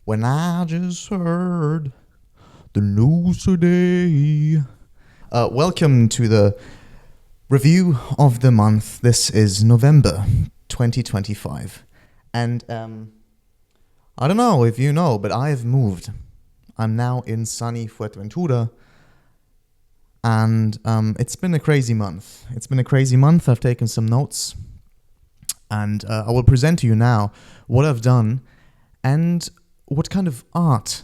When I just heard the news today. Welcome to the review of the month. This is November 2025. And I don't know if you know, but I have moved. I'm now in sunny Fuerteventura. And it's been a crazy month. I've taken some notes. And I will present to you now what I've done and what kind of art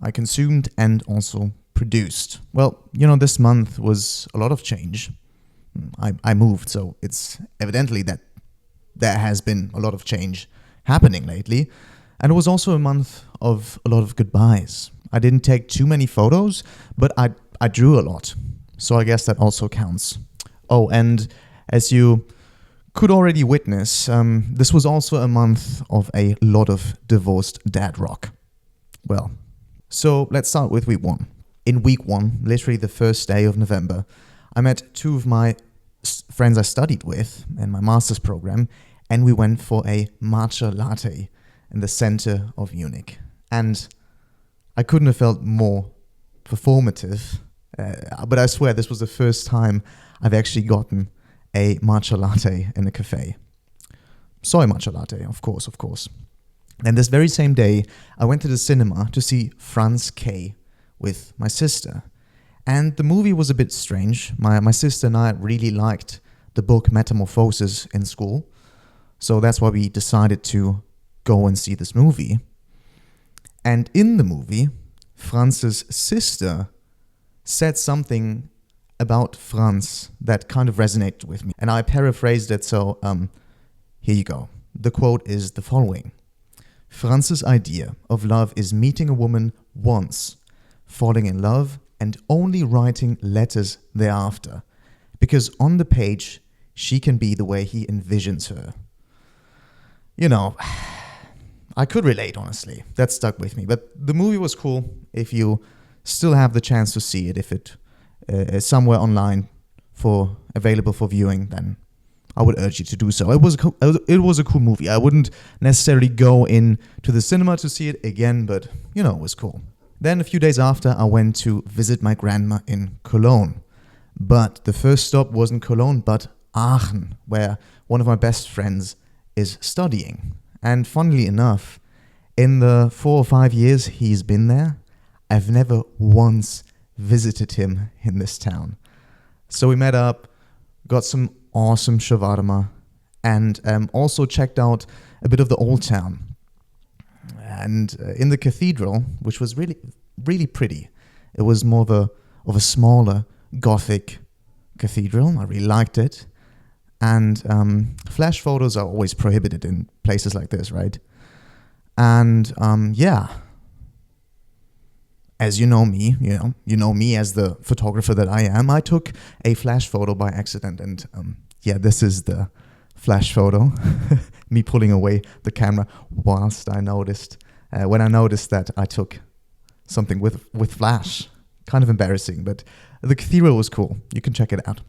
I consumed and also produced. Well, this month was a lot of change. I moved, so it's evidently that there has been a lot of change happening lately. And it was also a month of a lot of goodbyes. I didn't take too many photos, but I drew a lot. So I guess that also counts. Oh, and as you could already witness, this was also a month of a lot of divorced dad rock. Well, so let's start with week one. In week one, literally the first day of November, I met two of my friends I studied with in my master's program, and we went for a matcha latte in the center of Munich. And I couldn't have felt more performative, but I swear this was the first time I've actually gotten a matcha latte in a cafe. Soy matcha latte, of course. And this very same day, I went to the cinema to see Franz K. with my sister. And the movie was a bit strange. My sister and I really liked the book Metamorphosis in school. So that's why we decided to go and see this movie. And in the movie, Franz's sister said something about Franz that kind of resonated with me. And I paraphrased it, so here you go. The quote is the following. Franz's idea of love is meeting a woman once, falling in love, and only writing letters thereafter. Because on the page, she can be the way he envisions her. I could relate, honestly. That stuck with me. But the movie was cool. If you still have the chance to see it, if it is somewhere online available for viewing, then I would urge you to do so. It was a cool movie. I wouldn't necessarily go in to the cinema to see it again, but it was cool. Then a few days after, I went to visit my grandma in Cologne. But the first stop wasn't Cologne, but Aachen, where one of my best friends is studying. And funnily enough, in the 4 or 5 years he's been there, I've never once visited him in this town. So we met up, got some awesome shawarma, and also checked out a bit of the old town. And in the cathedral, which was really, really pretty, it was more of a smaller Gothic cathedral. I really liked it. And flash photos are always prohibited in places like this, right? And as you know me, you know me as the photographer that I am, I took a flash photo by accident. And this is the flash photo. Me pulling away the camera whilst I noticed, when I noticed that I took something with flash. Kind of embarrassing, but the cathedral was cool. You can check it out.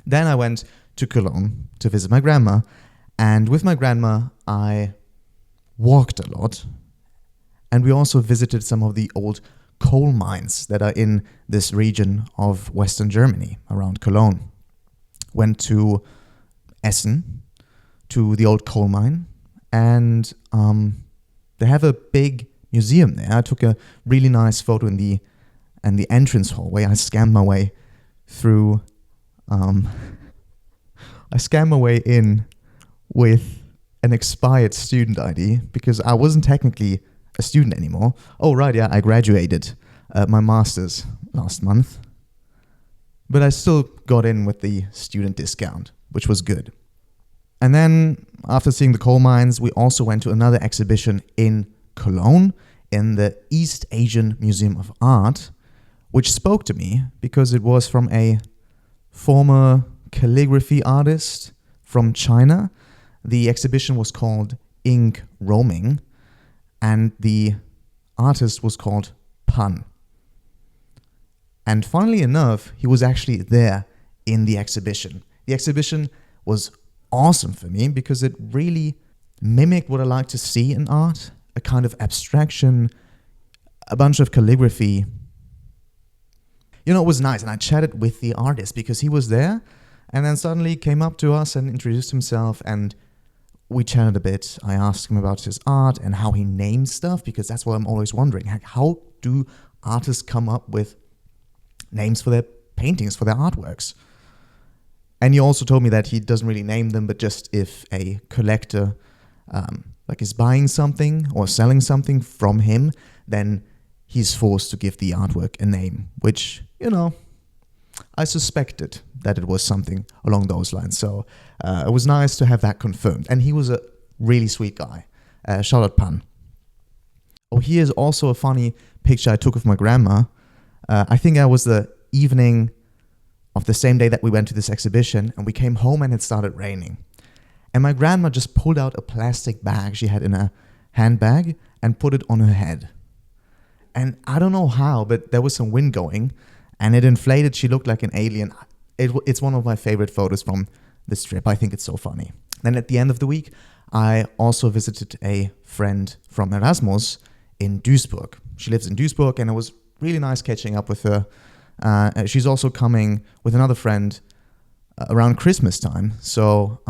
Then I went to Cologne to visit my grandma. And with my grandma, I walked a lot. And we also visited some of the old coal mines that are in this region of Western Germany, around Cologne. Went to Essen, to the old coal mine, and they have a big museum there. I took a really nice photo in the entrance hallway. I scanned my way through. I scanned my way in with an expired student ID because I wasn't technically a student anymore. Oh, right, yeah, I graduated my master's last month. But I still got in with the student discount, which was good. And then, after seeing the coal mines, we also went to another exhibition in Cologne, in the East Asian Museum of Art, which spoke to me because it was from a former calligraphy artist from China. The exhibition was called Ink Roaming, and the artist was called Pan. And funnily enough, he was actually there in the exhibition. The exhibition was awesome for me because it really mimicked what I like to see in art, a kind of abstraction, a bunch of calligraphy. You know, it was nice, and I chatted with the artist because he was there, and then suddenly came up to us and introduced himself, and we chatted a bit. I asked him about his art and how he names stuff, because that's what I'm always wondering. How do artists come up with names for their paintings, for their artworks? And he also told me that he doesn't really name them, but just if a collector is buying something or selling something from him, then he's forced to give the artwork a name, which, you know, I suspected that it was something along those lines. So it was nice to have that confirmed. And he was a really sweet guy. Charlotte Pan. Oh, here's also a funny picture I took of my grandma. I think that was the evening of the same day that we went to this exhibition, and we came home and it started raining. And my grandma just pulled out a plastic bag she had in a handbag and put it on her head. And I don't know how, but there was some wind going, and it inflated. She looked like an alien. It's one of my favorite photos from this trip. I think it's so funny. Then at the end of the week, I also visited a friend from Erasmus in Duisburg. She lives in Duisburg, and it was really nice catching up with her. She's also coming with another friend around Christmas time. So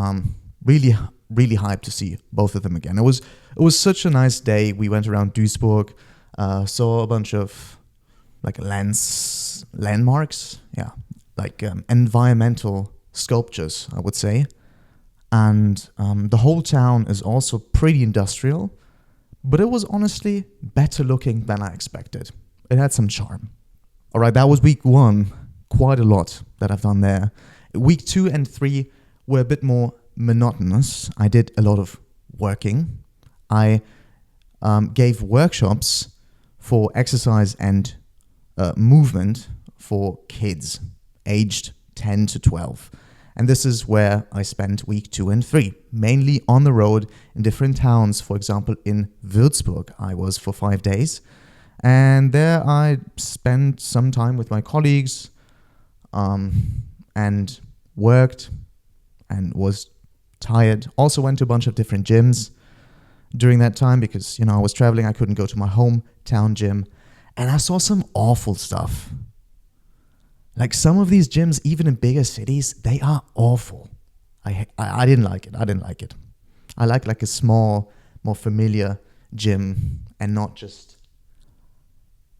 really, really hyped to see both of them again. It was such a nice day. We went around Duisburg, saw a bunch of landmarks, environmental sculptures, I would say. And the whole town is also pretty industrial, but it was honestly better looking than I expected. It had some charm. All right, that was week 1. Quite a lot that I've done there. Week 2 and 3 were a bit more monotonous. I did a lot of working. I gave workshops for exercise and movement for kids aged 10 to 12. And this is where I spent week 2 and 3, mainly on the road in different towns. For example, in Würzburg, I was for 5 days. And there I spent some time with my colleagues and worked and was tired. Also went to a bunch of different gyms during that time because, you know, I was traveling. I couldn't go to my hometown gym. And I saw some awful stuff. Like some of these gyms, even in bigger cities, they are awful. I didn't like it. I like a small, more familiar gym and not just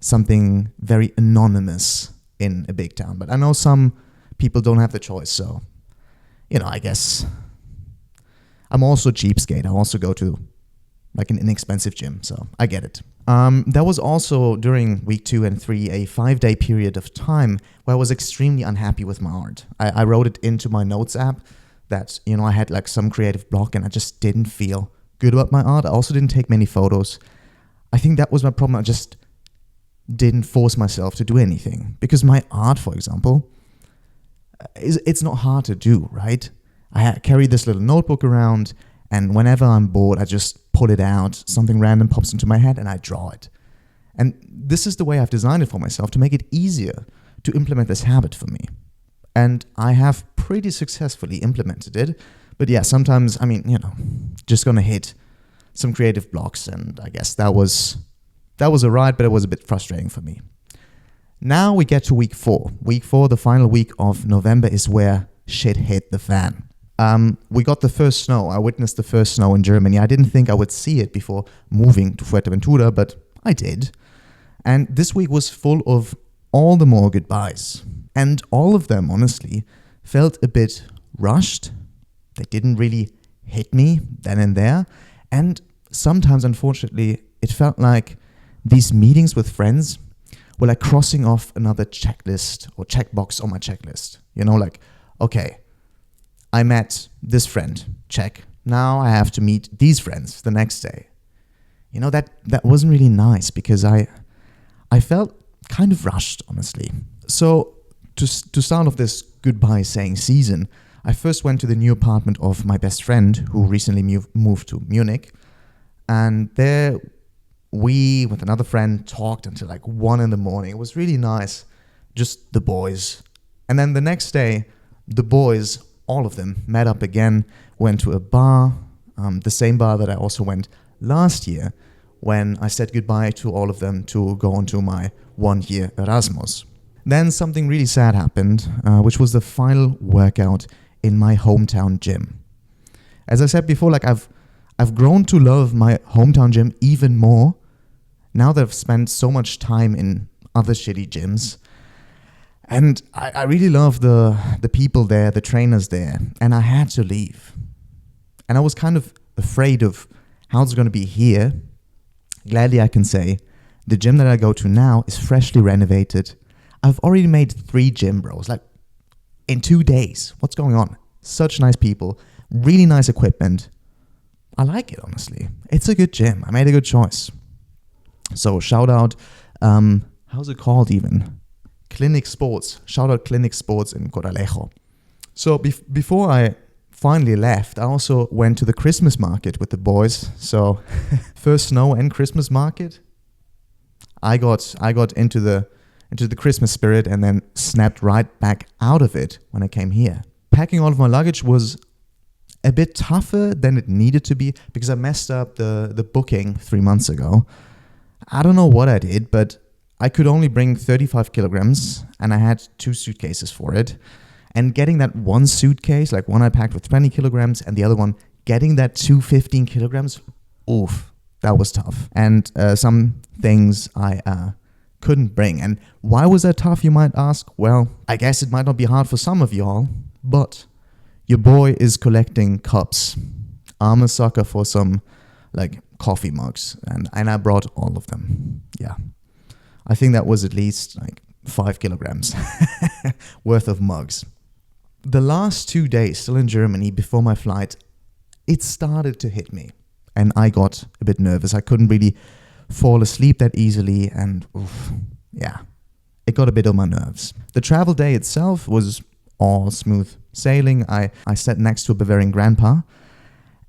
something very anonymous in a big town. But I know some people don't have the choice, so, you know, I guess I'm also a cheapskate. I also go to like an inexpensive gym, so I get it. There was also during week 2 and 3 a 5-day period of time where I was extremely unhappy with my art. I wrote it into my notes app that, you know, I had like some creative block and I just didn't feel good about my art. I also didn't take many photos. I think that was my problem. I just didn't force myself to do anything because my art, for example, it's not hard to do, right? I carry this little notebook around, and whenever I'm bored, I just pull it out, something random pops into my head, and I draw it. And this is the way I've designed it for myself to make it easier to implement this habit for me. And I have pretty successfully implemented it. But yeah, sometimes, I mean, you know, just gonna hit some creative blocks, and I guess that was a ride, but it was a bit frustrating for me. Now we get to week 4. Week 4, the final week of November, is where shit hit the fan. We got the first snow. I witnessed the first snow in Germany. I didn't think I would see it before moving to Fuerteventura, but I did. And this week was full of all the more goodbyes. And all of them, honestly, felt a bit rushed. They didn't really hit me then and there. And sometimes, unfortunately, it felt like these meetings with friends were like crossing off another checklist or checkbox on my checklist. You know, like, okay, I met this friend, check. Now I have to meet these friends the next day. You know, that wasn't really nice because I felt kind of rushed, honestly. So to start off this goodbye saying season, I first went to the new apartment of my best friend who recently moved to Munich. And there we, with another friend, talked until like 1 a.m. It was really nice, just the boys. And then the next day, the boys, all of them, met up again, went to a bar, the same bar that I also went last year, when I said goodbye to all of them to go on to my 1-year Erasmus. Then something really sad happened, which was the final workout in my hometown gym. As I said before, like I've grown to love my hometown gym even more now that I've spent so much time in other shitty gyms. And I really love the people there, the trainers there, and I had to leave. And I was kind of afraid of how it's going to be here. Gladly I can say, the gym that I go to now is freshly renovated. I've already made 3 gym bros, like in 2 days. What's going on? Such nice people, really nice equipment. I like it, honestly. It's a good gym. I made a good choice. So shout out, how's it called even? Clinic Sports. Shout out Clinic Sports in Coralejo. So before I finally left, I also went to the Christmas market with the boys. So first snow and Christmas market. I got into the Christmas spirit and then snapped right back out of it when I came here. Packing all of my luggage was a bit tougher than it needed to be because I messed up the booking 3 months ago. I don't know what I did, but I could only bring 35 kilograms and I had 2 suitcases for it. And getting that one suitcase, like one I packed with 20 kilograms and the other one, getting that 15 kilograms, oof, that was tough. And some things I couldn't bring. And why was that tough, you might ask? Well, I guess it might not be hard for some of y'all, but your boy is collecting cups. I'm a sucker for some like coffee mugs, and I brought all of them. Yeah. I think that was at least like 5 kilograms worth of mugs. The last 2 days still in Germany before my flight, it started to hit me and I got a bit nervous. I couldn't really fall asleep that easily and it got a bit on my nerves. The travel day itself was all smooth sailing. I sat next to a Bavarian grandpa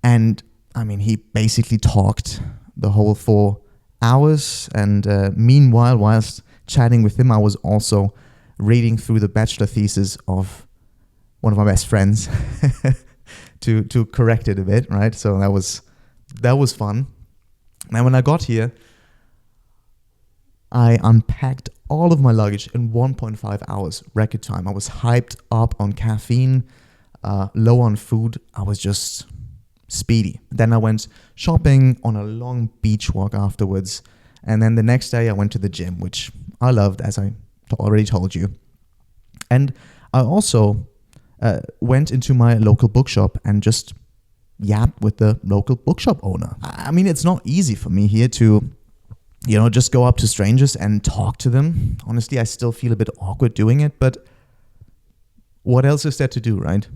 and I mean, he basically talked the whole 4 hours. And meanwhile, whilst chatting with him, I was also reading through the bachelor thesis of one of my best friends to correct it a bit, right? So that was fun. And when I got here, I unpacked all of my luggage in 1.5 hours, record time. I was hyped up on caffeine, low on food. I was just speedy. Then I went shopping on a long beach walk afterwards. And then the next day I went to the gym, which I loved, as I already told you. And I also went into my local bookshop and just yapped with the local bookshop owner. I mean, it's not easy for me here to, just go up to strangers and talk to them. Honestly, I still feel a bit awkward doing it, but what else is there to do, right?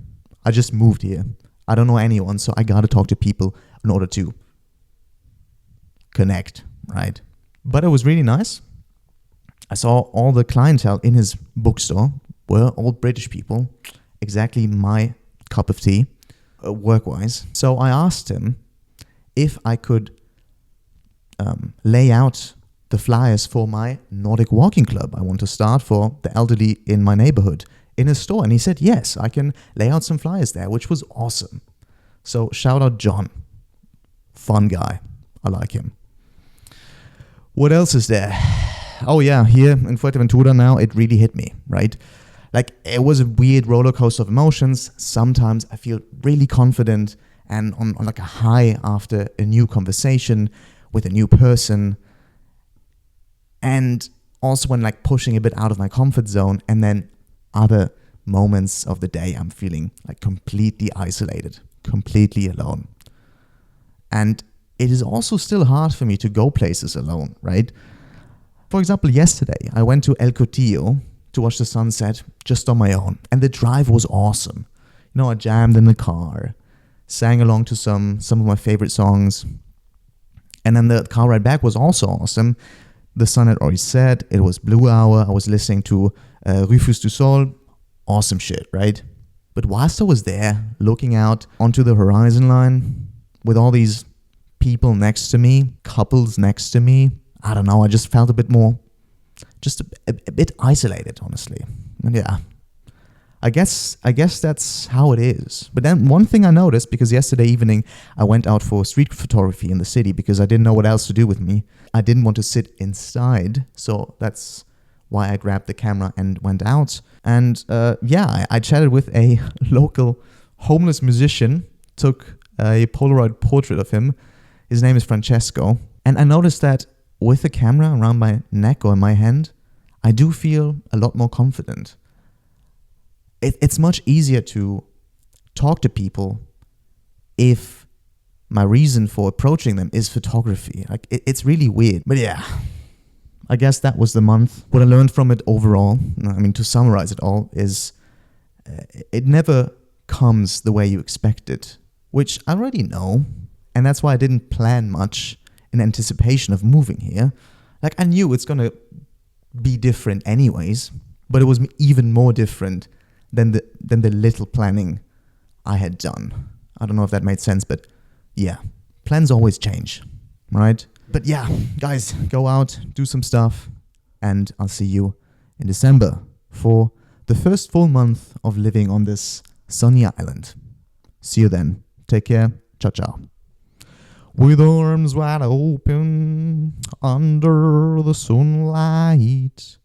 I just moved here. I don't know anyone, so I gotta talk to people in order to connect, right? But it was really nice. I saw all the clientele in his bookstore were all British people, exactly my cup of tea, work-wise. So I asked him if I could lay out the flyers for my Nordic walking club I want to start for the elderly in my neighborhood in his store. And he said, yes, I can lay out some flyers there, which was awesome. So shout out John. Fun guy. I like him. What else is there? Oh yeah, here in Fuerteventura now, it really hit me, right? Like, it was a weird roller coaster of emotions. Sometimes I feel really confident and on like a high after a new conversation with a new person. And also when like pushing a bit out of my comfort zone, and then other moments of the day I'm feeling like completely isolated, completely alone. And it is also still hard for me to go places alone, right? For example, yesterday I went to El Cotillo to watch the sunset just on my own, and the drive was awesome. I jammed in the car, sang along to some of my favorite songs, and then the car ride back was also awesome. The sun had already set, it was blue hour, I was listening to Rufus du Sol, awesome shit, right? But whilst I was there, looking out onto the horizon line, with all these people next to me, couples next to me, I don't know, I just felt a bit more, just a bit isolated, honestly. And yeah, I guess that's how it is. But then one thing I noticed, because yesterday evening I went out for street photography in the city because I didn't know what else to do with me. I didn't want to sit inside, so that's why I grabbed the camera and went out. And I chatted with a local homeless musician, took a Polaroid portrait of him. His name is Francesco. And I noticed that with the camera around my neck or in my hand, I do feel a lot more confident. It's much easier to talk to people if my reason for approaching them is photography. Like it's really weird. But yeah, I guess that was the month. What I learned from it overall, I mean, to summarize it all, is it never comes the way you expect it, which I already know. And that's why I didn't plan much in anticipation of moving here. Like I knew it's going to be different anyways, but it was even more different than the little planning I had done. I don't know if that made sense, but yeah, plans always change, right? But yeah, guys, go out, do some stuff, and I'll see you in December for the first full month of living on this sunny island. See you then. Take care. Ciao, ciao. With arms wide open under the sunlight,